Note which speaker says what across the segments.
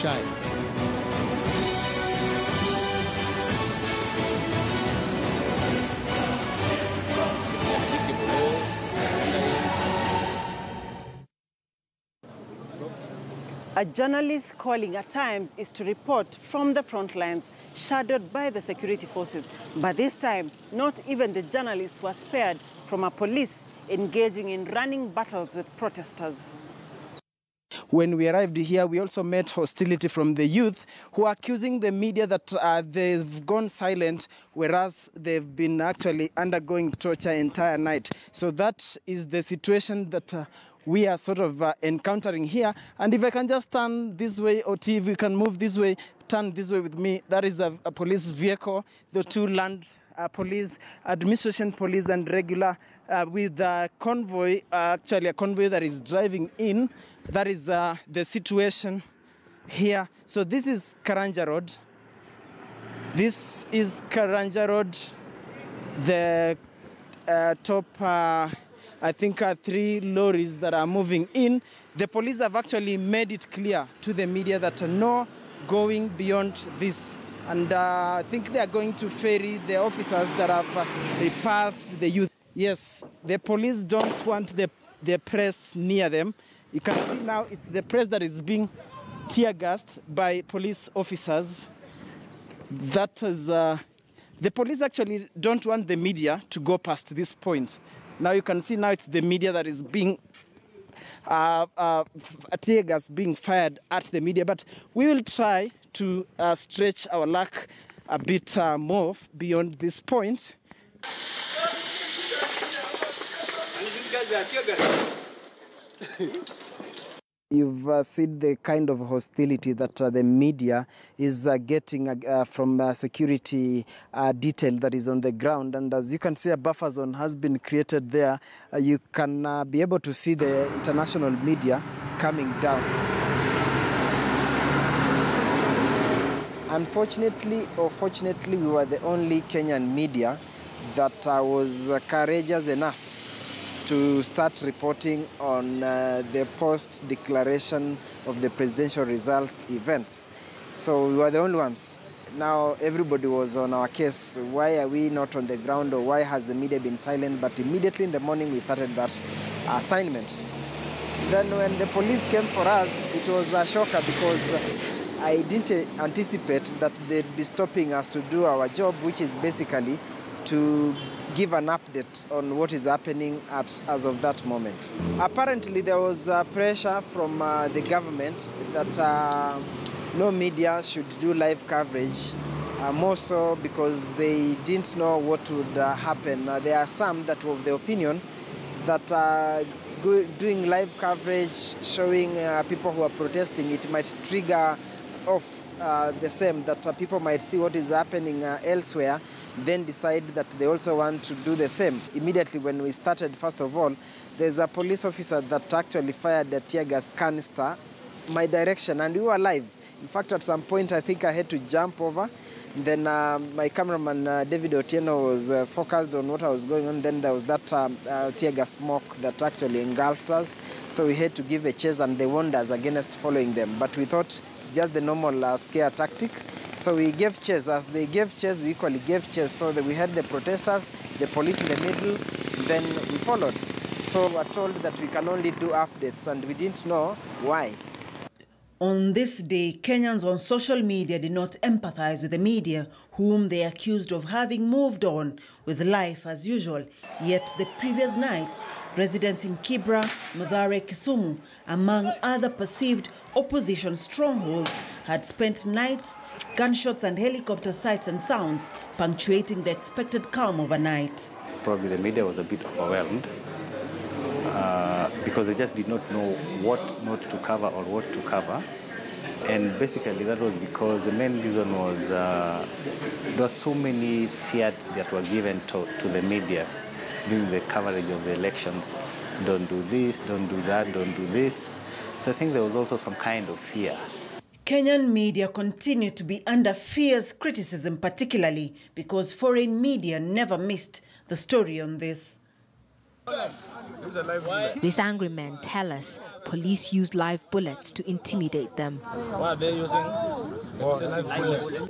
Speaker 1: shine.
Speaker 2: A journalist's calling at times is to report from the front lines, shadowed by the security forces. But this time, not even the journalists were spared from a police engaging in running battles with protesters. When we arrived here, we also met hostility from the youth who are accusing the media that they've gone silent, whereas they've been actually undergoing torture entire night. So that is the situation that we are sort of encountering here. And if I can just turn this way, or if you can move this way, turn this way with me. That is a police vehicle, the two land police, administration police, and regular with a convoy, actually a convoy that is driving in. That is the situation here. So this is Karanja Road. This is Karanja Road. The top, I think 3 lorries that are moving in. The police have actually made it clear to the media that no going beyond this. And I think they are going to ferry the officers that have repulsed the youth. Yes, the police don't want the press near them. You can see now it's the press that is being tear gassed by police officers. That is, the police actually don't want the media to go past this point. Now you can see now it's the media that is being tear gas being fired at the media. But we will try to stretch our luck a bit more beyond this point. You've seen the kind of hostility that the media is getting from security detail that is on the ground. And as you can see, a buffer zone has been created there. You can be able to see the international media coming down. Unfortunately or fortunately, we were the only Kenyan media that was courageous enough to start reporting on the post-declaration of the presidential results events. So we were the only ones. Now everybody was on our case. Why are we not on the ground, or why has the media been silent? But immediately in the morning we started that assignment. Then when the police came for us, it was a shocker because I didn't anticipate that they'd be stopping us to do our job, which is basically to give an update on what is happening as of that moment. Apparently there was pressure from the government that no media should do live coverage, more so because they didn't know what would happen. There are some that were of the opinion that doing live coverage, showing people who are protesting, it might trigger off the same, that people might see what is happening elsewhere, then decide that they also want to do the same. Immediately when we started, first of all, there's a police officer that actually fired a tear gas canister my direction, and we were live. In fact, at some point, I think I had to jump over. Then my cameraman, David Otieno, was focused on what was going on. Then there was that tear gas smoke that actually engulfed us. So we had to give a chase, and they warned us against following them. But we thought just the normal scare tactic. So we gave chase. As they gave chase, we equally gave chase. So that we had the protesters, the police in the middle, then we followed. So we were told that we can only do updates, and we didn't know why. On this day, Kenyans on social media did not empathize with the media, whom they accused of having moved on with life as usual. Yet the previous night, residents in Kibra, Mathare, Kisumu, among other perceived opposition strongholds, had spent nights, gunshots and helicopter sights and sounds punctuating the expected calm overnight.
Speaker 3: Probably the media was a bit overwhelmed because they just did not know what not to cover or what to cover. And basically that was because the main reason was there were so many fiats that were given to the media during the coverage of the elections. Don't do this, don't do that, don't do this. So I think there was also some kind of fear.
Speaker 2: Kenyan media continue to be under fierce criticism, particularly because foreign media never missed the story on this.
Speaker 1: These angry men tell us police used live bullets to intimidate them.
Speaker 4: Why are they using excessive bullets?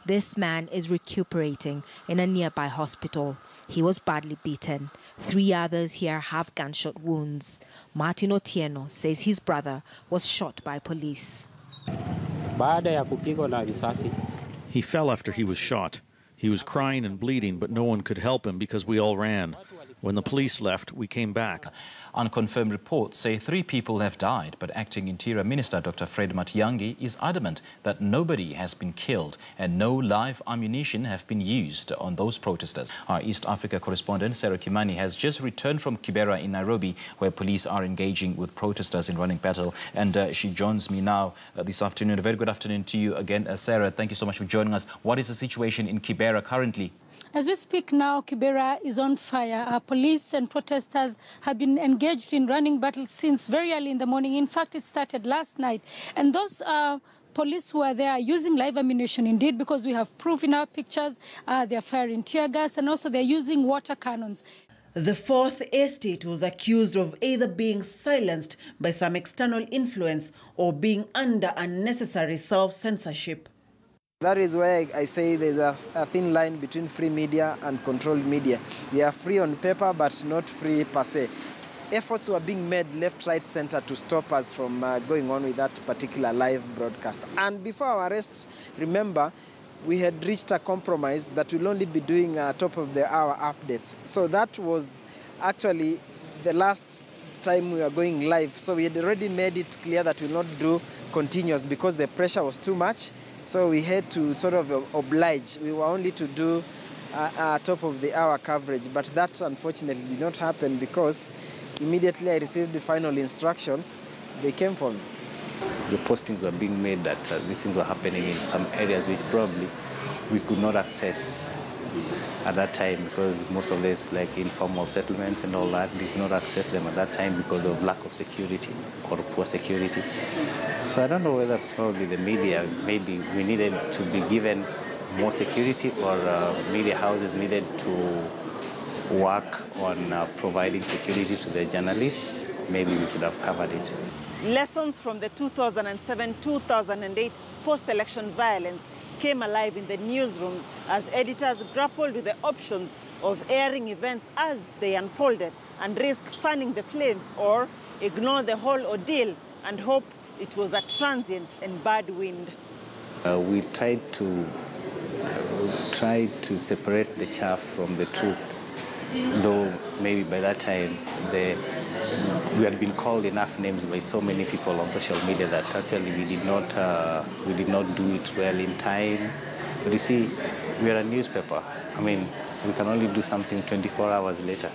Speaker 1: This man is recuperating in a nearby hospital. He was badly beaten. 3 others here have gunshot wounds. Martin Otieno says his brother was shot by police.
Speaker 5: He fell after he was shot. He was crying and bleeding, but no one could help him because we all ran. When the police left, we came back.
Speaker 6: Unconfirmed reports say 3 people have died, but Acting Interior Minister Dr. Fred Matiang'i is adamant that nobody has been killed and no live ammunition have been used on those protesters. Our East Africa correspondent Sarah Kimani has just returned from Kibera in Nairobi, where police are engaging with protesters in running battle, and she joins me now this afternoon. A very good afternoon to you again, Sarah. Thank you so much for joining us. What is the situation in Kibera currently?
Speaker 7: As we speak now, Kibera is on fire. Police and protesters have been engaged in running battles since very early in the morning. In fact, it started last night. And those police who are there are using live ammunition indeed, because we have proof in our pictures. They're firing tear gas and also they're using water cannons.
Speaker 8: The Fourth Estate was accused of either being silenced by some external influence or being under unnecessary self-censorship.
Speaker 2: That is where I say there's a thin line between free media and controlled media. They are free on paper, but not free per se. Efforts were being made left, right, center to stop us from going on with that particular live broadcast. And before our arrest, remember, we had reached a compromise that we'll only be doing top-of-the-hour updates. So that was actually the last time we were going live. So we had already made it clear that we'll not do continuous because the pressure was too much. So we had to sort of oblige. We were only to do top-of-the-hour coverage, but that unfortunately did not happen because immediately I received the final instructions. They came for me.
Speaker 3: The postings were being made that these things were happening in some areas which probably we could not access at that time because most of this, like informal settlements and all that, we could not access them at that time because of lack of security or poor security. So I don't know whether probably the media, maybe we needed to be given more security or media houses needed to work on providing security to the journalists. Maybe we could have covered it.
Speaker 8: Lessons from the 2007-2008 post-election violence came alive in the newsrooms as editors grappled with the options of airing events as they unfolded and risk fanning the flames or ignore the whole ordeal and hope it was a transient and bad wind.
Speaker 3: We tried to separate the chaff from the truth, though maybe by that time we had been called enough names by so many people on social media that actually we did not do it well in time. But you see, we are a newspaper. I mean, we can only do something 24 hours later.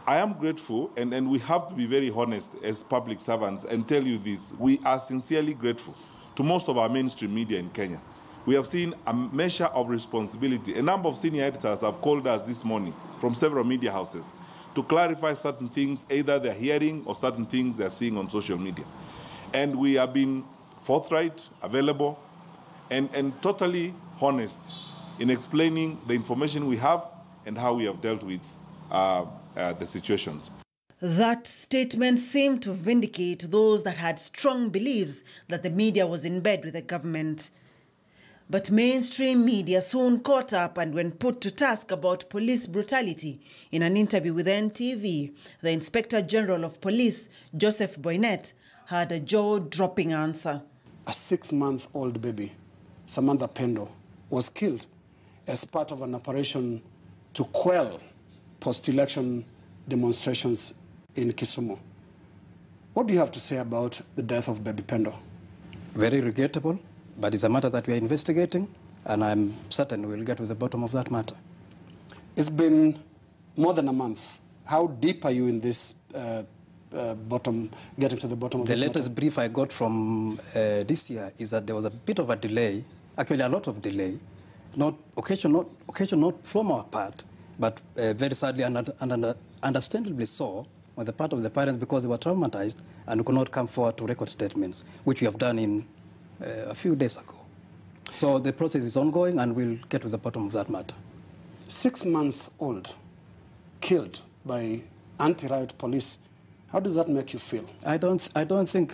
Speaker 9: I am grateful, and we have to be very honest as public servants and tell you this. We are sincerely grateful to most of our mainstream media in Kenya. We have seen a measure of responsibility. A number of senior editors have called us this morning from several media houses to clarify certain things, either they're hearing or certain things they're seeing on social media. And we have been forthright, available, and totally honest in explaining the information we have and how we have dealt with the situations.
Speaker 8: That statement seemed to vindicate those that had strong beliefs that the media was in bed with the government. But mainstream media soon caught up, and when put to task about police brutality in an interview with NTV, the Inspector General of Police, Joseph Boynet, had a jaw-dropping answer.
Speaker 10: A 6-month-old baby, Samantha Pendo, was killed as part of an operation to quell post-election demonstrations in Kisumu. What do you have to say about the death of baby Pendo?
Speaker 11: Very regrettable. But it's a matter that we are investigating, and I'm certain we'll get to the bottom of that matter.
Speaker 10: It's been more than a month. How deep are you in this getting to the bottom of this matter? The
Speaker 11: latest brief I got from this year is that there was a bit of a delay, actually a lot of delay, not from our part, but very sadly and understandably so on the part of the parents because they were traumatized and could not come forward to record statements, which we have done in a few days ago. So the process is ongoing and we'll get to the bottom of that matter.
Speaker 10: 6 months old, killed by anti-riot police. How does that make you feel?
Speaker 11: I don't think,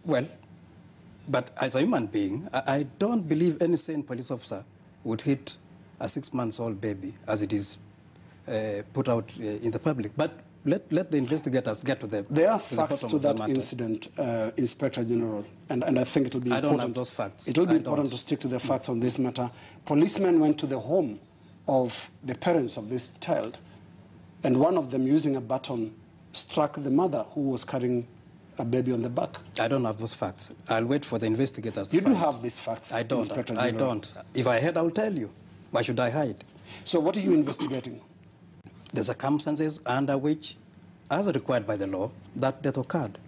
Speaker 11: well, but as a human being, I don't believe any sane police officer would hit a 6-month-old baby as it is put out in the public. But let the investigators get to the
Speaker 10: There are facts to that incident, Inspector General, and I think it will be important.
Speaker 11: I don't have those facts.
Speaker 10: It will be important to stick to the facts on this matter. Policemen went to the home of the parents of this child, and one of them, using a baton, struck the mother who was carrying a baby on the back.
Speaker 11: I don't have those facts. I'll wait for the investigators to
Speaker 10: You
Speaker 11: find.
Speaker 10: do have these facts,
Speaker 11: I don't.
Speaker 10: Inspector General.
Speaker 11: I don't. If I had, I'll tell you. Why should I hide?
Speaker 10: So what are you investigating?
Speaker 11: The circumstances under which, as required by the law, that death occurred.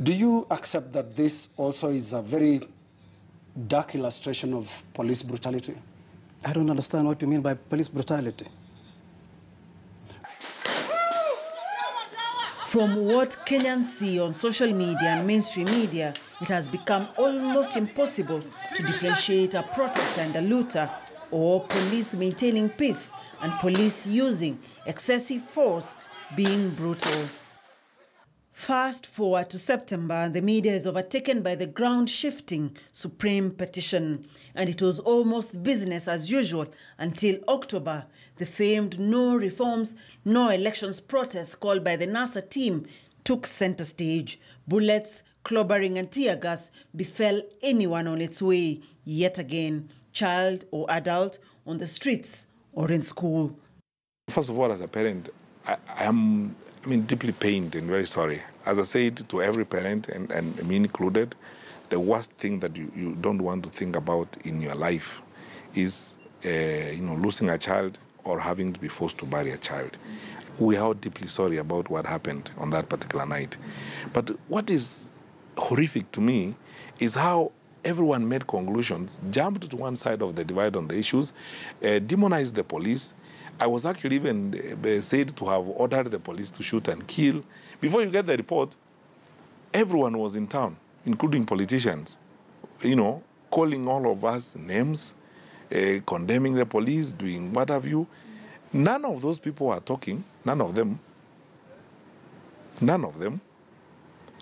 Speaker 10: Do you accept that this also is a very dark illustration of police brutality?
Speaker 11: I don't understand what you mean by police brutality.
Speaker 8: From what Kenyans see on social media and mainstream media, it has become almost impossible to differentiate a protester and a looter, or police maintaining peace and police using excessive force being brutal. Fast forward to September, and the media is overtaken by the ground-shifting Supreme petition, and it was almost business as usual until October. The famed no reforms, no elections protest called by the NASA team took center stage. Bullets, clobbering and tear gas befell anyone on its way, yet again, child or adult, on the streets or in school.
Speaker 9: First of all, as a parent, I am deeply pained and very sorry. As I said to every parent, and me included, the worst thing that you don't want to think about in your life is losing a child or having to be forced to bury a child. We are deeply sorry about what happened on that particular night. But what is horrific to me is how everyone made conclusions, jumped to one side of the divide on the issues, demonized the police. I was actually even said to have ordered the police to shoot and kill. Before you get the report, everyone was in town, including politicians, calling all of us names, condemning the police, doing what have you. None of those people are talking, none of them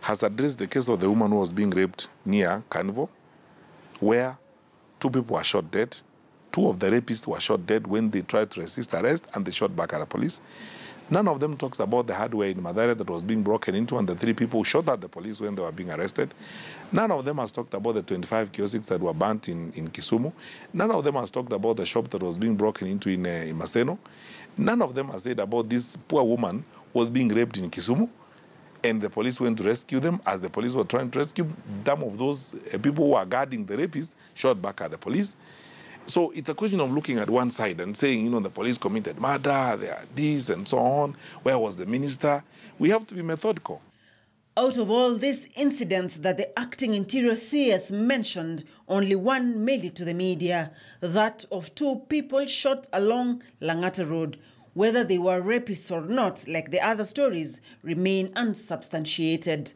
Speaker 9: has addressed the case of the woman who was being raped near Carnival, where 2 people were shot dead. 2 of the rapists were shot dead when they tried to resist arrest, and they shot back at the police. None of them talks about the hardware in Mathare that was being broken into and the 3 people shot at the police when they were being arrested. None of them has talked about the 25 kiosks that were burnt in Kisumu. None of them has talked about the shop that was being broken into in Maseno. None of them has said about this poor woman who was being raped in Kisumu, and the police went to rescue them. As the police were trying to rescue, some of those people who were guarding the rapists shot back at the police. So it's a question of looking at one side and saying, the police committed murder, they are this and so on. Where was the minister? We have to be methodical.
Speaker 8: Out of all these incidents that the acting Interior CS mentioned, only one made it to the media, that of 2 people shot along Langata Road. Whether they were rapists or not, like the other stories, remain unsubstantiated.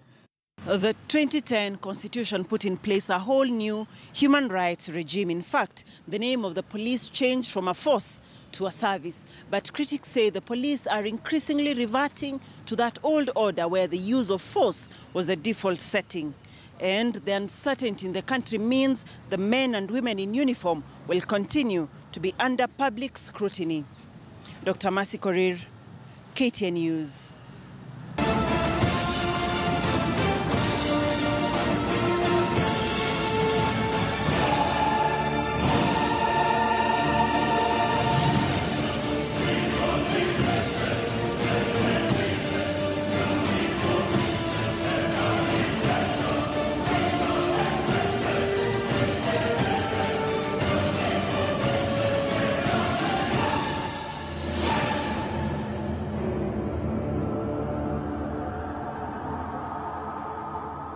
Speaker 8: The 2010 Constitution put in place a whole new human rights regime. In fact, the name of the police changed from a force to a service. But critics say the police are increasingly reverting to that old order where the use of force was the default setting. And the uncertainty in the country means the men and women in uniform will continue to be under public scrutiny. Dr. Mercy Korir, KTN News.